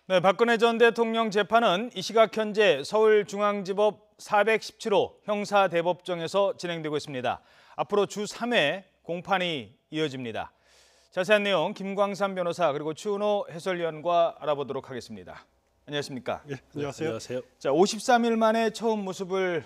네, 박근혜 전 대통령 재판은 이 시각 현재 서울중앙지법 417호 형사대법정에서 진행되고 있습니다. 앞으로 주 3회 공판이 이어집니다. 자세한 내용 김광삼 변호사 그리고 추은호 해설위원과 알아보도록 하겠습니다. 안녕하십니까? 예, 안녕하세요. 안녕하세요. 자, 53일 만에 처음 모습을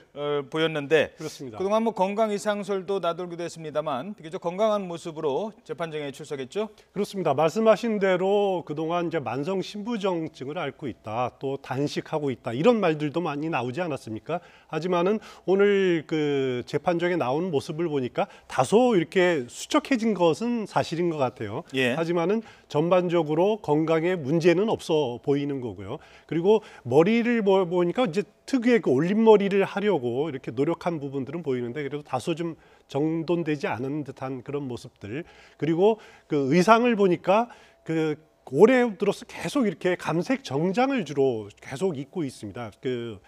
보였는데 그렇습니다. 그동안 건강 이상설도 나돌기도 했습니다만 비교적 건강한 모습으로 재판정에 출석했죠? 그렇습니다. 말씀하신 대로 그동안 이제 만성 신부정증을 앓고 있다, 또 단식하고 있다 이런 말들도 많이 나오지 않았습니까? 하지만은 오늘 그 재판정에 나온 모습을 보니까 다소 이렇게 수척해진 것은 사실인 것 같아요. 예. 하지만은 전반적으로 건강에 문제는 없어 보이는 거고요. 그리고 머리를 보니까 이제 특유의 그 올림머리를 하려고 이렇게 노력한 부분들은 보이는데 그래도 다소 좀 정돈되지 않은 듯한 그런 모습들. 그리고 그 의상을 보니까 그 올해 들어서 계속 이렇게 감색 정장을 주로 계속 입고 있습니다. 그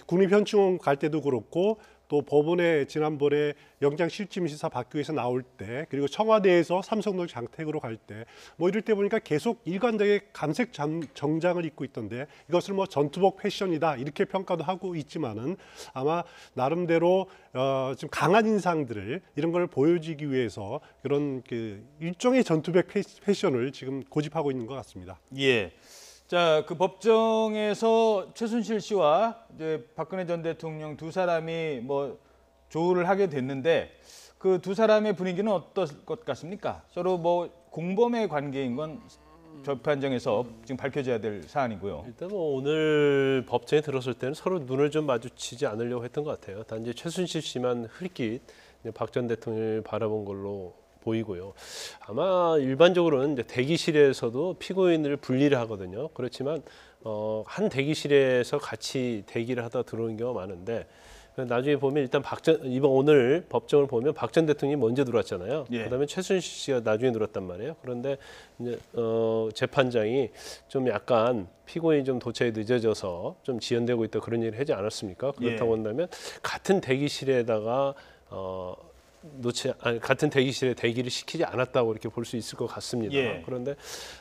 국립현충원 갈 때도 그렇고 또 법원에 지난번에 영장실질심사 받기 위해서 나올 때 그리고 청와대에서 삼성동 장택으로 갈 때 뭐 이럴 때 보니까 계속 일관되게 감색 정장을 입고 있던데 이것을 뭐 전투복 패션이다 이렇게 평가도 하고 있지만은 아마 나름대로 좀 강한 인상들을 이런 걸 보여주기 위해서 그런 그 일종의 전투복 패션을 지금 고집하고 있는 것 같습니다. 예. 자, 그 법정에서 최순실 씨와 이제 박근혜 전 대통령 두 사람이 조율을 하게 됐는데 그 두 사람의 분위기는 어떨 것 같습니까? 서로 공범의 관계인 건 재판정에서 지금 밝혀져야 될 사안이고요. 일단 오늘 법정에 들었을 때는 서로 눈을 좀 마주치지 않으려고 했던 것 같아요. 단지 최순실 씨만 흘낏 박 전 대통령을 바라본 걸로 보이고요. 아마 일반적으로는 이제 대기실에서도 피고인을 분리를 하거든요. 그렇지만 한 대기실에서 같이 대기를 하다 들어오는 경우가 많은데 나중에 보면 일단 이번 오늘 법정을 보면 박 전 대통령이 먼저 들어왔잖아요. 예. 그다음에 최순실 씨가 나중에 들어왔단 말이에요. 그런데 이제 재판장이 좀 약간 피고인이 좀 도착이 늦어져서 좀 지연되고 있다 그런 얘기를 하지 않았습니까? 그렇다고 예. 한다면 같은 대기실에다가 같은 대기실에 대기를 시키지 않았다고 이렇게 볼 수 있을 것 같습니다. 예. 그런데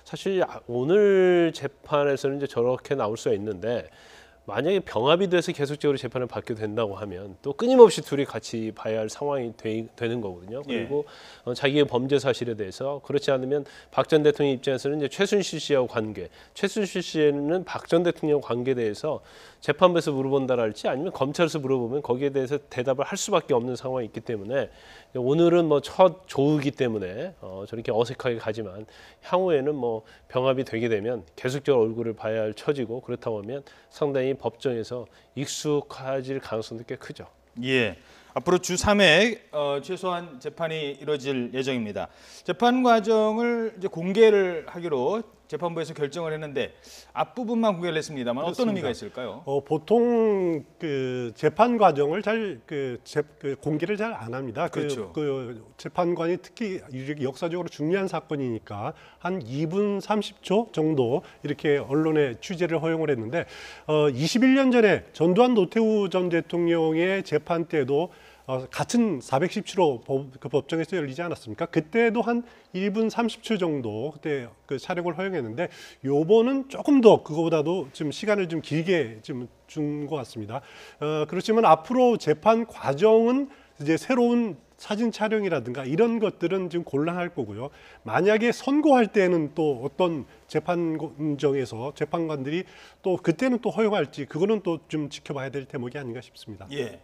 사실 오늘 재판에서는 이제 저렇게 나올 수가 있는데 만약에 병합이 돼서 계속적으로 재판을 받게 된다고 하면 또 끊임없이 둘이 같이 봐야 할 상황이 되는 거거든요. 그리고 자기의 범죄 사실에 대해서 그렇지 않으면 박 전 대통령 입장에서는 이제 최순실 씨하고 관계, 최순실 씨는 박 전 대통령 관계에 대해서 재판부에서 물어본다랄지 아니면 검찰에서 물어보면 거기에 대해서 대답을 할 수밖에 없는 상황이 있기 때문에 오늘은 첫 조우기 때문에 저렇게 어색하게 가지만 향후에는 병합이 되게 되면 계속적으로 얼굴을 봐야 할 처지고 그렇다고 하면 상당히 법정에서 익숙해질 가능성도 꽤 크죠. 예. 앞으로 주 3회 최소한 재판이 이뤄질 예정입니다. 재판 과정을 이제 공개를 하기로 재판부에서 결정을 했는데 앞부분만 공개를 했습니다만 그렇습니다. 어떤 의미가 있을까요? 보통 그 재판 과정을 공개를 잘 안 합니다. 그렇죠. 그 재판관이 특히 이렇게 역사적으로 중요한 사건이니까 한 2분 30초 정도 이렇게 언론에 취재를 허용을 했는데 21년 전에 전두환 노태우 전 대통령의 재판 때도 같은 417호 그 법정에서 열리지 않았습니까? 그때도 한 1분 30초 정도 그때 그 촬영을 허용했는데 요번은 조금 더 그거보다도 좀 시간을 좀 길게 좀 준 것 같습니다. 그렇지만 앞으로 재판 과정은 이제 새로운 사진 촬영이라든가 이런 것들은 좀 곤란할 거고요. 만약에 선고할 때는 또 어떤 재판정에서 재판관들이 또 그때는 또 허용할지 그거는 또 좀 지켜봐야 될 대목이 아닌가 싶습니다. 예.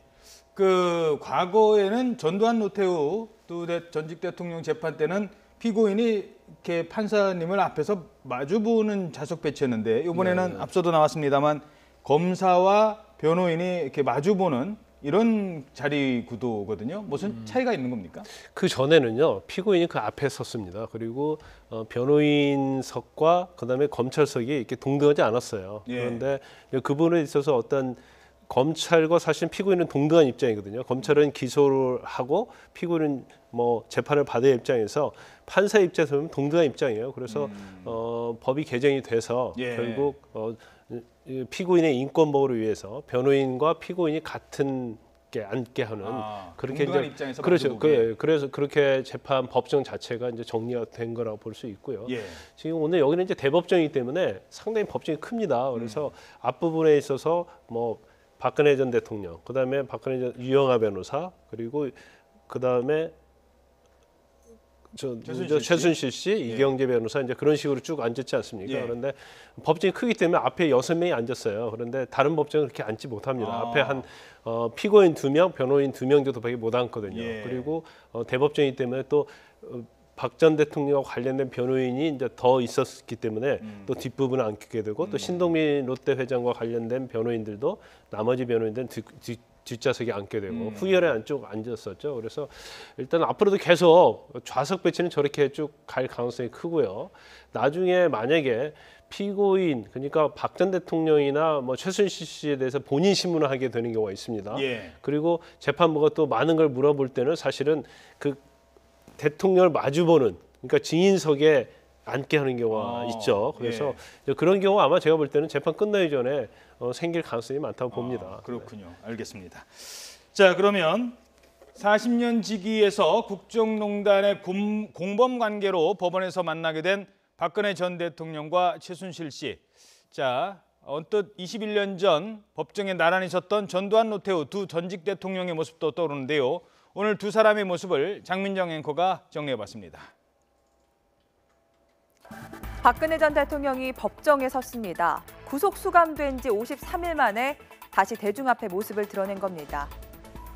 그 과거에는 전두환 노태우 두 전직 대통령 재판 때는 피고인이 이렇게 판사님을 앞에서 마주보는 좌석 배치였는데 이번에는 앞서도 나왔습니다만 검사와 변호인이 이렇게 마주보는 이런 자리 구도거든요. 무슨 차이가 있는 겁니까? 그 전에는요 피고인이 그 앞에 섰습니다. 그리고 변호인석과 그다음에 검찰석이 이렇게 동등하지 않았어요. 예. 그런데 그 부분에 있어서 어떤 검찰과 사실 피고인은 동등한 입장이거든요. 검찰은 기소를 하고 피고인은 재판을 받을 입장에서 판사 입장에서 보면 동등한 입장이에요. 그래서 법이 개정이 돼서 예. 결국 피고인의 인권 보호를 위해서 변호인과 피고인이 같은 앉게 하는 그렇게 동등한 입장에서 그렇죠. 마주보게. 그래서 그렇게 재판 법정 자체가 이제 정리가 된 거라고 볼 수 있고요. 예. 지금 오늘 여기는 이제 대법정이기 때문에 상당히 법정이 큽니다. 그래서 앞부분에 있어서 뭐 박근혜 전 대통령, 그다음에 박근혜 전 유영하 변호사, 그리고 그다음에 최순실 씨, 이경재 변호사 이제 그런 식으로 쭉 앉았지 않습니까? 예. 그런데 법정이 크기 때문에 앞에 6명이 앉았어요. 그런데 다른 법정은 그렇게 앉지 못합니다. 앞에 한 피고인 2명, 변호인 2명 정도밖에 못 앉거든요. 예. 그리고 대법정이기 때문에 또 박 전 대통령과 관련된 변호인이 이제 더 있었기 때문에 또 뒷부분을 앉게 되고 또 신동민 롯데 회장과 관련된 변호인들도 나머지 변호인들은 뒷좌석에 앉게 되고 후열에 안쪽 앉았었죠. 그래서 일단 앞으로도 계속 좌석 배치는 저렇게 쭉 갈 가능성이 크고요. 나중에 만약에 피고인 그러니까 박 전 대통령이나 뭐 최순실 씨에 대해서 본인 신문을 하게 되는 경우가 있습니다. 예. 그리고 재판부가 또 많은 걸 물어볼 때는 사실은 그 대통령을 마주보는 그러니까 증인석에 앉게 하는 경우가 있죠. 그래서 그런 경우 아마 제가 볼 때는 재판 끝나기 전에 생길 가능성이 많다고 봅니다. 그렇군요. 알겠습니다. 자, 그러면 40년 지기에서 국정농단의 공범 관계로 법원에서 만나게 된 박근혜 전 대통령과 최순실 씨. 자, 언뜻 21년 전 법정에 나란히 섰던 전두환 노태우 두 전직 대통령의 모습도 떠오르는데요. 오늘 두 사람의 모습을 장민정 앵커가 정리해봤습니다. 박근혜 전 대통령이 법정에 섰습니다. 구속 수감된 지 53일 만에 다시 대중 앞에 모습을 드러낸 겁니다.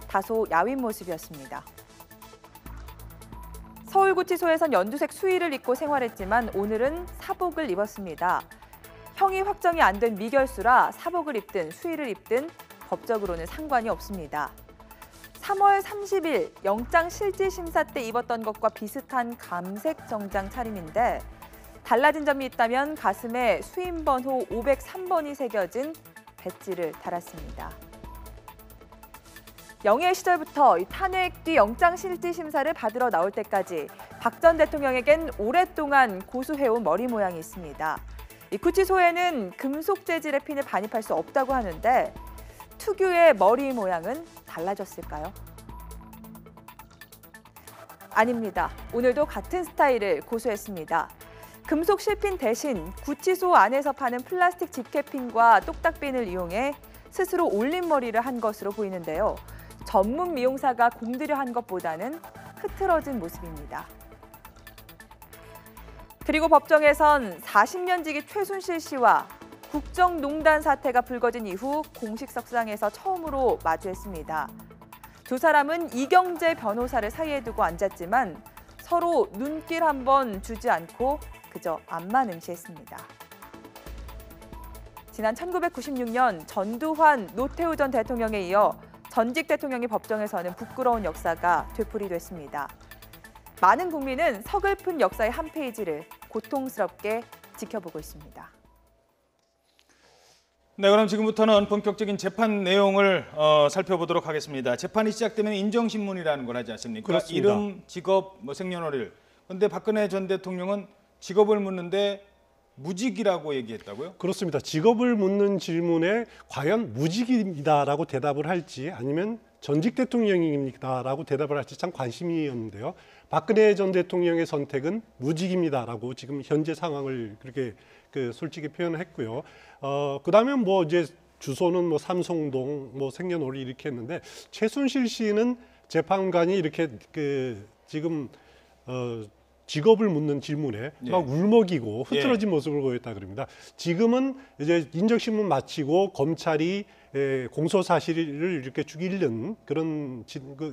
다소 야윈 모습이었습니다. 서울구치소에선 연두색 수의를 입고 생활했지만 오늘은 사복을 입었습니다. 형이 확정이 안 된 미결수라 사복을 입든 수의를 입든 법적으로는 상관이 없습니다. 3월 30일 영장실질심사 때 입었던 것과 비슷한 감색 정장 차림인데 달라진 점이 있다면 가슴에 수임번호 503번이 새겨진 배지를 달았습니다. 영예 시절부터 탄핵 뒤 영장실질심사를 받으러 나올 때까지 박 전 대통령에겐 오랫동안 고수해온 머리 모양이 있습니다. 이 구치소에는 금속 재질의 핀을 반입할 수 없다고 하는데 특유의 머리 모양은 달라졌을까요? 아닙니다. 오늘도 같은 스타일을 고수했습니다. 금속 실핀 대신 구치소 안에서 파는 플라스틱 집게핀과 똑딱핀을 이용해 스스로 올림머리를 한 것으로 보이는데요. 전문 미용사가 공들여 한 것보다는 흐트러진 모습입니다. 그리고 법정에선 40년 지기 최순실 씨와 국정농단 사태가 불거진 이후 공식 석상에서 처음으로 마주했습니다. 두 사람은 이경재 변호사를 사이에 두고 앉았지만 서로 눈길 한 번 주지 않고 그저 앞만 응시했습니다. 지난 1996년 전두환, 노태우 전 대통령에 이어 전직 대통령이 법정에서는 부끄러운 역사가 되풀이됐습니다. 많은 국민은 서글픈 역사의 한 페이지를 고통스럽게 지켜보고 있습니다. 네, 그럼 지금부터는 본격적인 재판 내용을 살펴보도록 하겠습니다. 재판이 시작되면 인정신문이라는 걸 하지 않습니까? 그렇습니다. 이름, 직업, 생년월일. 그런데 박근혜 전 대통령은 직업을 묻는데 무직이라고 얘기했다고요? 그렇습니다. 직업을 묻는 질문에 과연 무직입니다라고 대답을 할지 아니면 전직 대통령입니다라고 대답을 할지 참 관심이었는데요. 박근혜 전 대통령의 선택은 무직입니다라고 지금 현재 상황을 그렇게 솔직히 표현을 했고요. 그다음에 뭐 이제 주소는 뭐 삼성동, 뭐 생년월일 이렇게 했는데 최순실 씨는 재판관이 이렇게 지금 직업을 묻는 질문에 막 울먹이고 흐트러진 모습을 보였다 그럽니다. 지금은 이제 인정신문 마치고 검찰이 공소 사실을 이렇게 쭉 읽는 그런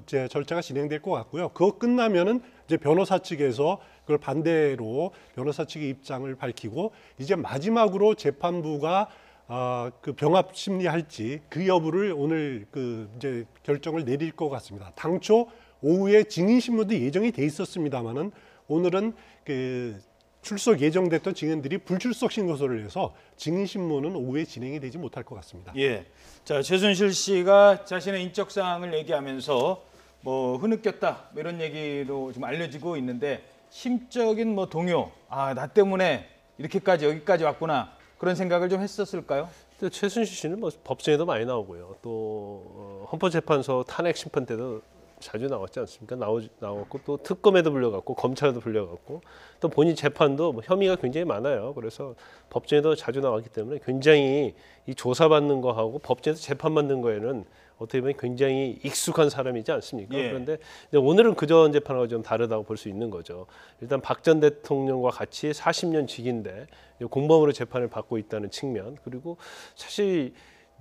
절차가 진행될 것 같고요. 그거 끝나면은 이제 변호사 측에서 그걸 반대로 변호사 측의 입장을 밝히고 이제 마지막으로 재판부가 그 병합 심리할지 그 여부를 오늘 이제 결정을 내릴 것 같습니다. 당초 오후에 증인 신문도 예정이 돼 있었습니다만은 오늘은 출석 예정됐던 증인들이 불출석 신고서를 내서 증인 신문은 오후에 진행이 되지 못할 것 같습니다. 예. 자, 최순실 씨가 자신의 인적 사항을 얘기하면서 뭐 흐느꼈다 이런 얘기로 좀 알려지고 있는데 심적인 동요, 나 때문에 이렇게까지 여기까지 왔구나 그런 생각을 좀 했었을까요? 근데 최순실 씨는 뭐 법정에도 많이 나오고요. 또 헌법재판소 탄핵 심판 때도 자주 나왔지 않습니까? 나왔고 또 특검에도 불려갔고 검찰에도 불려갔고 또 본인 재판도 뭐 혐의가 굉장히 많아요. 그래서 법정에도 자주 나왔기 때문에 굉장히 이 조사받는 거하고 법정에서 재판받는 거에는 어떻게 보면 굉장히 익숙한 사람이지 않습니까? 예. 그런데 오늘은 그전 재판하고 좀 다르다고 볼 수 있는 거죠. 일단 박 전 대통령과 같이 40년 직인데 공범으로 재판을 받고 있다는 측면, 그리고 사실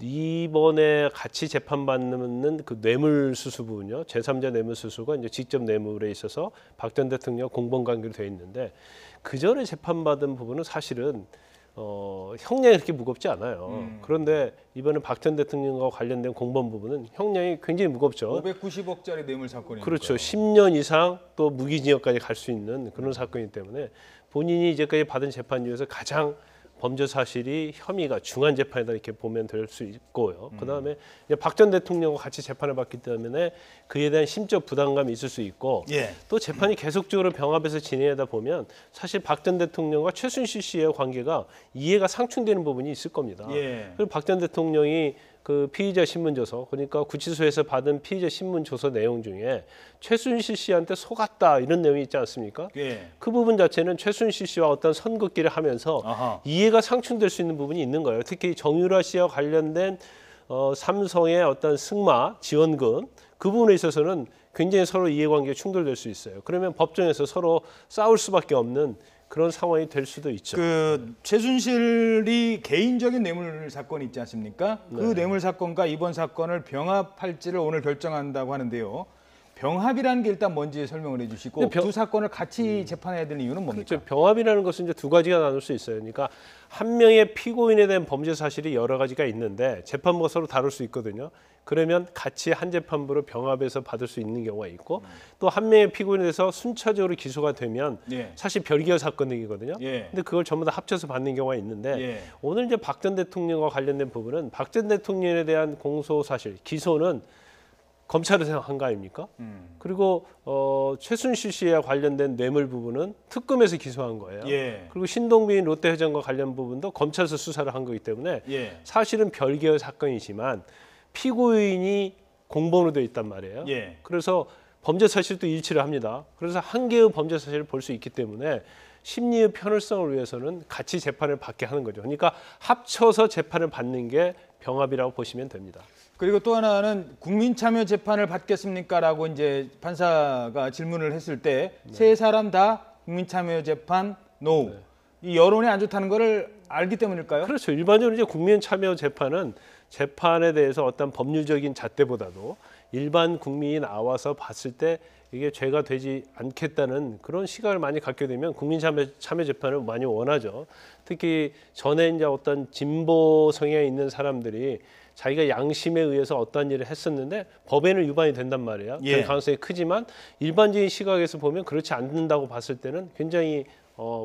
이번에 같이 재판받는 그 뇌물수수 부분요, 제3자 뇌물수수가 이제 직접 뇌물에 있어서 박 전 대통령 공범 관계로 돼 있는데 그 전에 재판받은 부분은 사실은 형량이 그렇게 무겁지 않아요. 그런데 이번에 박 전 대통령과 관련된 공범 부분은 형량이 굉장히 무겁죠. 590억짜리 뇌물 사건이니까. 그렇죠. 10년 이상 또 무기징역까지 갈 수 있는 그런 사건이기 때문에 본인이 이제까지 받은 재판 중에서 가장 범죄 사실이 혐의가 중한 재판이다 이렇게 보면 될 수 있고요. 그다음에 박 전 대통령과 같이 재판을 받기 때문에 그에 대한 심적 부담감이 있을 수 있고 예. 또 재판이 계속적으로 병합해서 진행하다 보면 사실 박 전 대통령과 최순실 씨의 관계가 이해가 상충되는 부분이 있을 겁니다. 예. 그리고 박 전 대통령이 그 피의자 신문조서, 그러니까 구치소에서 받은 피의자 신문조서 내용 중에 최순실 씨한테 속았다 이런 내용이 있지 않습니까? 예. 그 부분 자체는 최순실 씨와 어떤 선긋기를 하면서 아하. 이해가 상충될 수 있는 부분이 있는 거예요. 특히 정유라 씨와 관련된 삼성의 어떤 승마 지원금 그 부분에 있어서는 굉장히 서로 이해관계가 충돌될 수 있어요. 그러면 법정에서 서로 싸울 수밖에 없는 그런 상황이 될 수도 있죠. 그 최순실이 개인적인 뇌물 사건이 있지 않습니까? 그 네. 뇌물 사건과 이번 사건을 병합할지를 오늘 결정한다고 하는데요. 병합이라는 게 일단 뭔지 설명을 해주시고 근데 두 사건을 같이 재판해야 되는 이유는 뭡니까? 그렇죠. 병합이라는 것은 이제 두 가지가 나눌 수 있어요. 그러니까 한 명의 피고인에 대한 범죄 사실이 여러 가지가 있는데 재판부가 서로 다룰 수 있거든요. 그러면 같이 한 재판부로 병합해서 받을 수 있는 경우가 있고 또 한 명의 피고인에 대해서 순차적으로 기소가 되면 예. 사실 별개의 사건이거든요. 예. 근데 그걸 전부 다 합쳐서 받는 경우가 있는데 예. 오늘 이제 박 전 대통령과 관련된 부분은 박 전 대통령에 대한 공소 사실 기소는 검찰에서 한 거 아닙니까? 그리고 최순실 씨와 관련된 뇌물 부분은 특검에서 기소한 거예요. 예. 그리고 신동빈 롯데회장과 관련 부분도 검찰에서 수사를 한 거기 때문에 예. 사실은 별개의 사건이지만 피고인이 공범으로 되어 있단 말이에요. 예. 그래서 범죄 사실도 일치를 합니다. 그래서 한 개의 범죄 사실을 볼 수 있기 때문에 심리의 편을성을 위해서는 같이 재판을 받게 하는 거죠. 그러니까 합쳐서 재판을 받는 게 병합이라고 보시면 됩니다. 그리고 또 하나는 국민참여 재판을 받겠습니까라고 이제 판사가 질문을 했을 때 세 사람 다 국민참여 재판 노. 이 여론이 안 좋다는 거를 알기 때문일까요? 그렇죠. 일반적으로 이제 국민 참여 재판은 재판에 대해서 어떤 법률적인 잣대보다도 일반 국민이 나와서 봤을 때 이게 죄가 되지 않겠다는 그런 시각을 많이 갖게 되면 국민 참여 재판을 많이 원하죠. 특히 전에 이제 어떤 진보 성향이 있는 사람들이 자기가 양심에 의해서 어떠한 일을 했었는데 법에는 위반이 된단 말이에요. 예. 그 가능성이 크지만 일반적인 시각에서 보면 그렇지 않는다고 봤을 때는 굉장히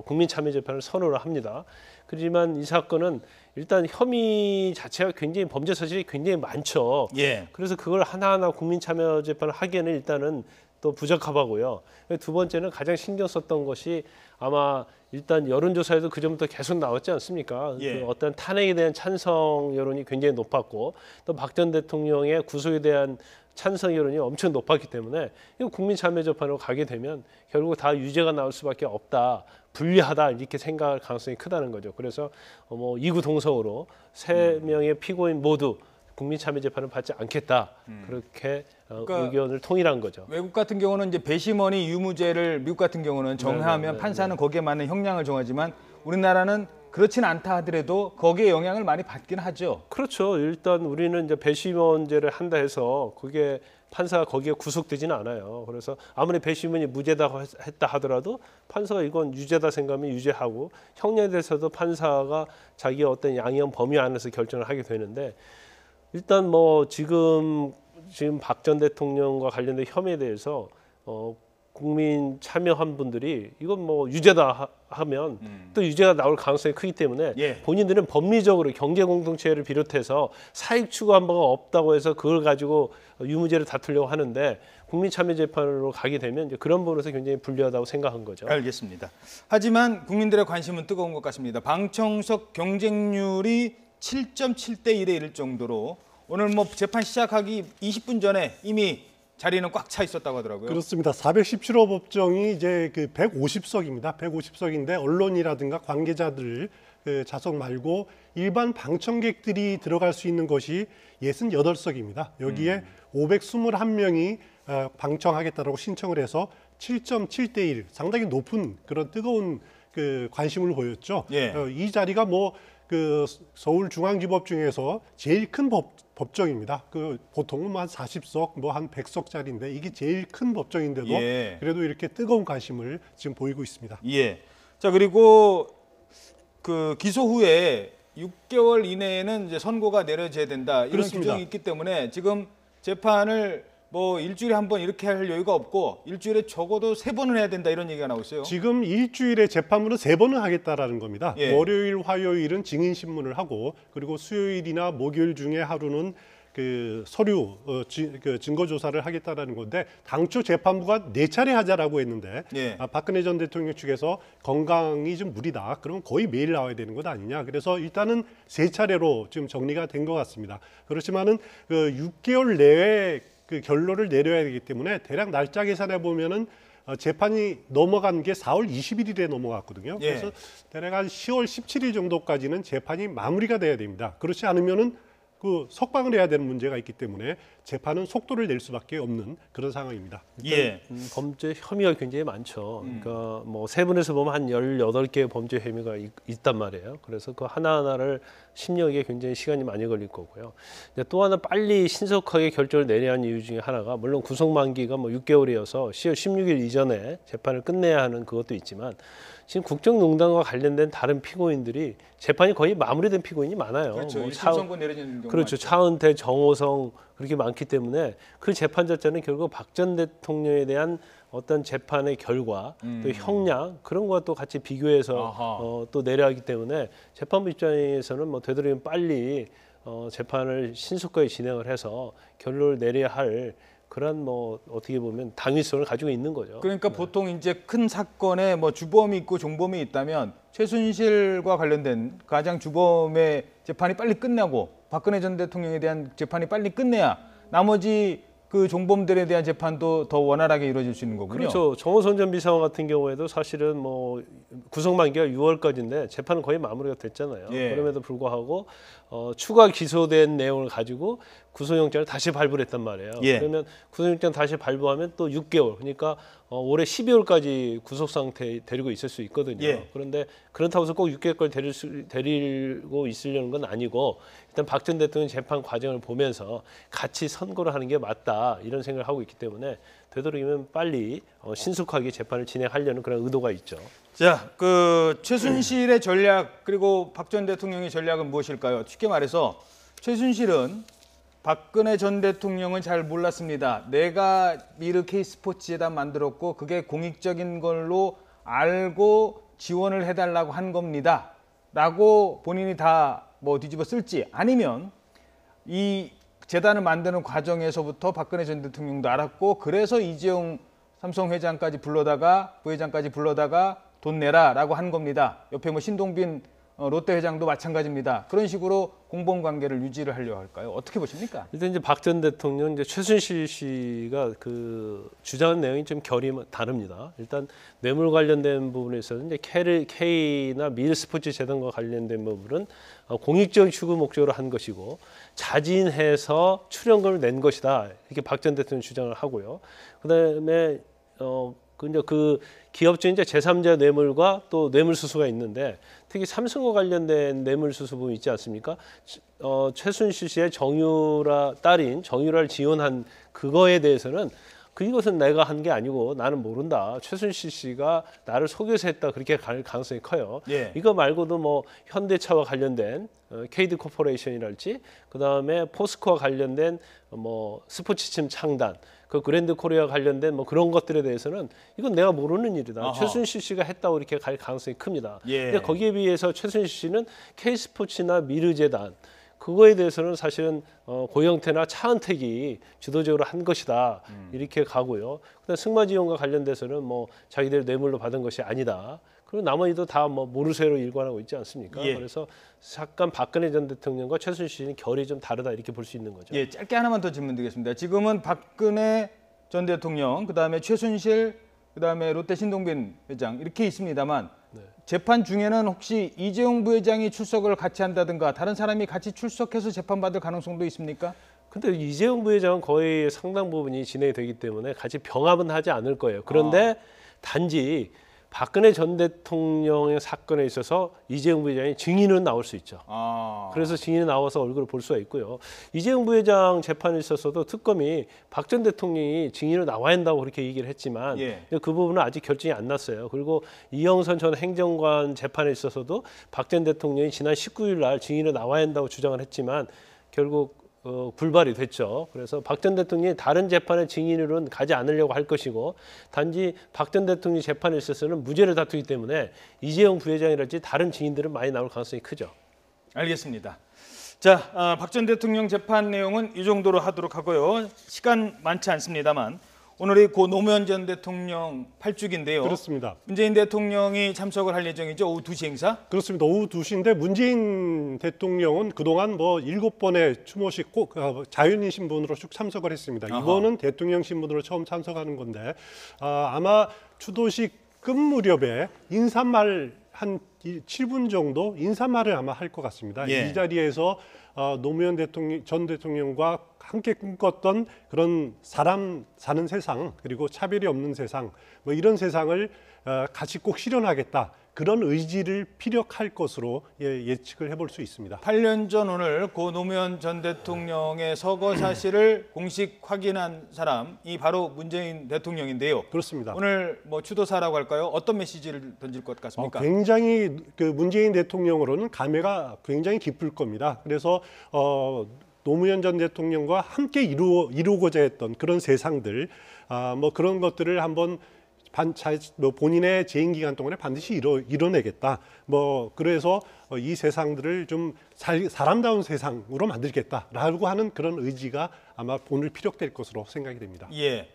국민 참여 재판을 선호를 합니다. 그렇지만 이 사건은 일단 혐의 자체가 굉장히 범죄 사실이 굉장히 많죠. 예. 그래서 그걸 하나하나 국민 참여 재판을 하기에는 일단은 또 부적합하고요. 두 번째는 가장 신경 썼던 것이 아마 일단 여론조사에도 그 전부터 계속 나왔지 않습니까? 예. 그 어떤 탄핵에 대한 찬성 여론이 굉장히 높았고 또 박 전 대통령의 구속에 대한 찬성 여론이 엄청 높았기 때문에 이거 국민 참여 재판으로 가게 되면 결국 다 유죄가 나올 수밖에 없다. 불리하다 이렇게 생각할 가능성이 크다는 거죠. 그래서 뭐 이구동성으로 세 명의 피고인 모두 국민 참여 재판을 받지 않겠다. 그렇게 그러니까 의견을 통일한 거죠. 외국 같은 경우는 이제 배심원이 유무죄를 미국 같은 경우는 정하면 네. 판사는 거기에 맞는 형량을 정하지만 우리나라는 그렇진 않다 하더라도 거기에 영향을 많이 받긴 하죠. 그렇죠. 일단 우리는 이제 배심원죄를 한다 해서 그게 판사가 거기에 구속되지는 않아요. 그래서 아무리 배심원이 무죄다 했다 하더라도 판사가 이건 유죄다 생각하면 유죄하고 형량에 대해서도 판사가 자기의 어떤 양형 범위 안에서 결정을 하게 되는데 일단 뭐 지금 박 전 대통령과 관련된 혐의에 대해서 국민 참여한 분들이 이건 뭐 유죄다 하면 또 유죄가 나올 가능성이 크기 때문에 예. 본인들은 법리적으로 경제 공동체를 비롯해서 사익 추구한 바가 없다고 해서 그걸 가지고 유무죄를 다투려고 하는데 국민 참여 재판으로 가게 되면 이제 그런 부분에서 굉장히 불리하다고 생각한 거죠. 알겠습니다. 하지만 국민들의 관심은 뜨거운 것 같습니다. 방청석 경쟁률이 7.7대 1에 이를 정도로 오늘 뭐 재판 시작하기 20분 전에 이미 자리는 꽉 차 있었다고 하더라고요. 그렇습니다. 417호 법정이 이제 그 150석입니다. 150석인데 언론이라든가 관계자들 좌석 말고 일반 방청객들이 들어갈 수 있는 것이 68석입니다. 여기에 521명이 방청하겠다라고 신청을 해서 7.7대 1, 상당히 높은 그런 뜨거운 그 관심을 보였죠. 예. 이 자리가 뭐 그 서울중앙지법 중에서 제일 큰 법정입니다. 그 보통은 뭐 한 40석, 뭐 한 100석짜리인데 이게 제일 큰 법정인데도 예. 그래도 이렇게 뜨거운 관심을 지금 보이고 있습니다. 예. 자, 그리고 그 기소 후에 6개월 이내에는 이제 선고가 내려져야 된다. 이런 그렇습니다. 규정이 있기 때문에 지금 재판을 뭐 일주일에 한 번 이렇게 할 여유가 없고 일주일에 적어도 3번은 해야 된다 이런 얘기가 나오고 있어요. 지금 일주일에 재판문은 3번을 하겠다라는 겁니다. 예. 월요일, 화요일은 증인 신문을 하고 그리고 수요일이나 목요일 중에 하루는 그 서류 그 증거 조사를 하겠다라는 건데 당초 재판부가 4차례 하자라고 했는데 예. 박근혜 전 대통령 측에서 건강이 좀 무리다. 그러면 거의 매일 나와야 되는 것 아니냐. 그래서 일단은 3차례로 지금 정리가 된 것 같습니다. 그렇지만은 그 6개월 내에 그 결론을 내려야 되기 때문에 대략 날짜 계산해 보면은 재판이 넘어간 게 4월 21일에 넘어갔거든요. 예. 그래서 대략 한 10월 17일 정도까지는 재판이 마무리가 돼야 됩니다. 그렇지 않으면은 그 석방을 해야 되는 문제가 있기 때문에 재판은 속도를 낼 수밖에 없는 그런 상황입니다. 예. 범죄 혐의가 굉장히 많죠. 그러니까 뭐 세분에서 보면 한 18개의 범죄 혐의가 있단 말이에요. 그래서 그 하나하나를 심리하기에 굉장히 시간이 많이 걸릴 거고요. 또 하나 빨리 신속하게 결정을 내려야 하는 이유 중에 하나가 물론 구속 만기가 뭐 6개월이어서 10월 16일 이전에 재판을 끝내야 하는 그것도 있지만 지금 국정농단과 관련된 다른 피고인들이 재판이 거의 마무리된 피고인이 많아요. 그렇죠. 뭐 1심 선고 내려지는 경우 그렇죠. 많죠. 차은태, 정호성 그렇게 많기 때문에 그 재판 자체는 결국 박 전 대통령에 대한 어떤 재판의 결과 또 형량 그런 것과 또 같이 비교해서 또 내려가기 때문에 재판부 입장에서는 뭐 되도록이면 빨리 재판을 신속하게 진행을 해서 결론을 내려야 할 그런 뭐 어떻게 보면 당위성을 가지고 있는 거죠. 그러니까 보통 이제 큰 사건에 뭐 주범이 있고 종범이 있다면 최순실과 관련된 가장 주범의 재판이 빨리 끝나고 박근혜 전 대통령에 대한 재판이 빨리 끝내야 나머지 그 종범들에 대한 재판도 더 원활하게 이루어질 수 있는 거군요. 그렇죠. 정호선 전 비서관 같은 경우에도 사실은 뭐 구속 만기가 6월까지인데 재판은 거의 마무리가 됐잖아요. 예. 그럼에도 불구하고 추가 기소된 내용을 가지고 구속영장을 다시 발부를 했단 말이에요. 예. 그러면 구속영장 다시 발부하면 또 6개월, 그러니까 올해 12월까지 구속 상태에 데리고 있을 수 있거든요. 예. 그런데 그렇다고 해서 꼭 6개월까지 데리고 있으려는 건 아니고 일단 박 전 대통령 재판 과정을 보면서 같이 선고를 하는 게 맞다 이런 생각을 하고 있기 때문에 되도록이면 빨리 신속하게 재판을 진행하려는 그런 의도가 있죠. 자, 그 최순실의 전략 그리고 박 전 대통령의 전략은 무엇일까요? 쉽게 말해서 최순실은 박근혜 전 대통령은 잘 몰랐습니다. 내가 미르 K스포츠재단 만들었고 그게 공익적인 걸로 알고 지원을 해달라고 한 겁니다. 라고 본인이 다 뭐 뒤집어 쓸지 아니면 이 재단을 만드는 과정에서부터 박근혜 전 대통령도 알았고 그래서 이재용 삼성 회장까지 불러다가 부회장까지 불러다가 돈 내라라고 한 겁니다. 옆에 뭐 신동빈 롯데 회장도 마찬가지입니다. 그런 식으로 공범 관계를 유지를 하려고 할까요? 어떻게 보십니까? 일단 이제 박 전 대통령, 이제 최순실 씨가 그 주장한 내용이 좀 결이 다릅니다. 일단 뇌물 관련된 부분에 있어서는 이제 K나 미르스포츠 재단과 관련된 부분은 공익적 추구 목적으로 한 것이고 자진해서 출연금을 낸 것이다. 이렇게 박 전 대통령 주장을 하고요. 그다음에 근데 그 기업적 이제 제3자 뇌물과 또 뇌물수수가 있는데 특히 삼성과 관련된 뇌물수수 부분 있지 않습니까? 최순실 씨의 딸인 정유라를 지원한 그거에 대해서는 이것은 내가 한 게 아니고 나는 모른다. 최순실 씨가 나를 속여서 했다. 그렇게 갈 가능성이 커요. 예. 이거 말고도 뭐 현대차와 관련된 KD 코퍼레이션이랄지 그다음에 포스코와 관련된 뭐 스포츠팀 창단 그 그랜드 코리아 관련된 뭐 그런 것들에 대해서는 이건 내가 모르는 일이다. 아하. 최순실 씨가 했다고 이렇게 갈 가능성이 큽니다. 예. 근데 거기에 비해서 최순실 씨는 K스포츠나 미르재단 그거에 대해서는 사실은 고영태나 차은택이 주도적으로 한 것이다 이렇게 가고요. 그다음 승마지원과 관련돼서는 뭐 자기들 뇌물로 받은 것이 아니다. 그리고 나머지도 다 뭐 모르쇠로 일관하고 있지 않습니까? 예. 그래서 잠깐 박근혜 전 대통령과 최순실 씨는 결이 좀 다르다 이렇게 볼 수 있는 거죠. 예, 짧게 하나만 더 질문드리겠습니다. 지금은 박근혜 전 대통령, 그다음에 최순실, 그다음에 롯데 신동빈 회장 이렇게 있습니다만 재판 중에는 혹시 이재용 부회장이 출석을 같이 한다든가 다른 사람이 같이 출석해서 재판받을 가능성도 있습니까? 근데 이재용 부회장은 거의 상당 부분이 진행이 되기 때문에 같이 병합은 하지 않을 거예요. 그런데 단지 박근혜 전 대통령의 사건에 있어서 이재용 부회장이 증인으로 나올 수 있죠. 그래서 증인이 나와서 얼굴을 볼 수가 있고요. 이재용 부회장 재판에 있어서도 특검이 박 전 대통령이 증인으로 나와야 한다고 그렇게 얘기를 했지만 예. 그 부분은 아직 결정이 안 났어요. 그리고 이영선 전 행정관 재판에 있어서도 박 전 대통령이 지난 19일 날 증인으로 나와야 한다고 주장을 했지만 결국 불발이 됐죠. 그래서 박 전 대통령이 다른 재판의 증인으로는 가지 않으려고 할 것이고 단지 박 전 대통령 재판에 있어서는 무죄를 다투기 때문에 이재용 부회장이랄지 다른 증인들은 많이 나올 가능성이 크죠. 알겠습니다. 자, 박 전 대통령 재판 내용은 이 정도로 하도록 하고요. 시간 많지 않습니다만 오늘이 고 노무현 전 대통령 8주기인데요. 그렇습니다. 문재인 대통령이 참석을 할 예정이죠. 오후 2시 행사? 그렇습니다. 오후 2시인데 문재인 대통령은 그동안 뭐 7번의 추모식 꼭 자연인 신분으로 쭉 참석을 했습니다. 아하. 이번은 대통령 신분으로 처음 참석하는 건데 아마 추도식 끝 무렵에 인사말 한 7분 정도 인사말을 아마 할 것 같습니다. 예. 이 자리에서 노무현 전 대통령과 함께 꿈꿨던 그런 사람 사는 세상 그리고 차별이 없는 세상 뭐 이런 세상을 같이 꼭 실현하겠다 그런 의지를 피력할 것으로 예측을 해볼 수 있습니다. 8년 전 오늘 고 노무현 전 대통령의 서거 사실을 공식 확인한 사람이 바로 문재인 대통령인데요. 그렇습니다. 오늘 뭐 추도사라고 할까요? 어떤 메시지를 던질 것 같습니까? 굉장히 그 문재인 대통령으로는 감회가 굉장히 깊을 겁니다. 그래서 노무현 전 대통령과 함께 이루고자 했던 그런 세상들, 뭐 그런 것들을 한번 본인의 재임 기간 동안에 반드시 이뤄내겠다. 뭐 그래서 이 세상들을 좀 사람다운 세상으로 만들겠다라고 하는 그런 의지가 아마 오늘 피력될 것으로 생각이 됩니다. 예.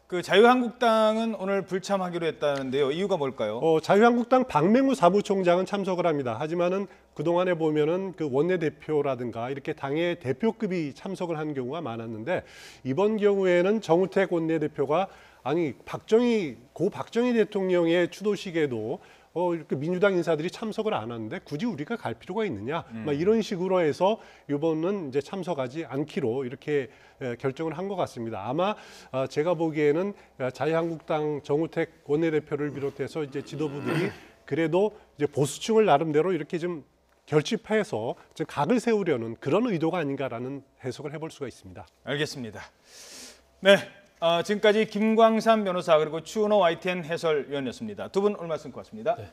그 자유한국당은 오늘 불참하기로 했다는데요. 이유가 뭘까요? 자유한국당 박맹우 사무총장은 참석을 합니다. 하지만은 그동안에 보면은 그 원내대표라든가 이렇게 당의 대표급이 참석을 하는 경우가 많았는데 이번 경우에는 정우택 원내대표가 아니 고 박정희 대통령의 추도식에도 이렇게 민주당 인사들이 참석을 안 하는데 굳이 우리가 갈 필요가 있느냐? 막 이런 식으로 해서 이번은 이제 참석하지 않기로 이렇게 결정을 한 것 같습니다. 아마 제가 보기에는 자유한국당 정우택 원내대표를 비롯해서 이제 지도부들이 그래도 이제 보수층을 나름대로 이렇게 좀 결집해서 좀 각을 세우려는 그런 의도가 아닌가라는 해석을 해볼 수가 있습니다. 알겠습니다. 네. 지금까지 김광삼 변호사 그리고 추은호 YTN 해설위원이었습니다. 두 분 오늘 말씀 고맙습니다. 네.